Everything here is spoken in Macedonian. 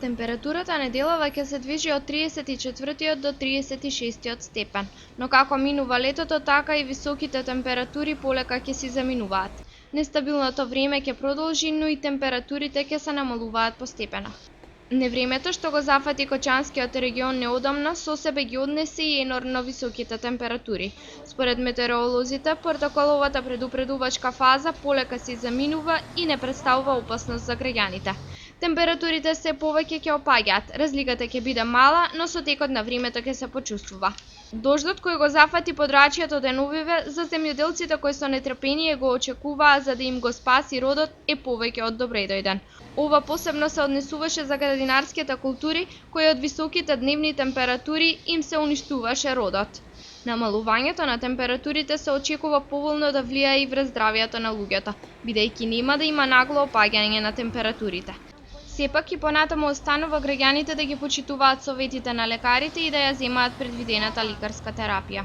Температурата неделава ќе се движи од 34 до 36 степен, но како минува летото, така и високите температури полека ќе си заминуваат. Нестабилното време ќе продолжи, но и температурите ќе се намалуваат постепено. Невремето што го зафати Кочанскиот регион неодамна со себе ги однесе и енормно високите температури. Според метеоролозите, протоколовата предупредувачка фаза полека се заминува и не представува опасност за граѓаните. Температурите се повеќе ќе опаѓаат, разликата ќе биде мала, но со текот на времето ќе се почувствува. Дождот кој го зафати подрачјето деновиве за земјоделците кои со нетрпение го очекуваа за да им го спаси родот е повеќе од добредојден. Ова посебно се однесуваше за градинарските култури кои од високите дневни температури им се уништуваше родот. Намалувањето на температурите се очекува поволно да влијае и врз здравјето на луѓето, бидејќи нема да има нагло опаѓање на температурите. Сепак и понатаму останува граѓаните да ги почитуваат советите на лекарите и да ја земаат предвидената лекарска терапија.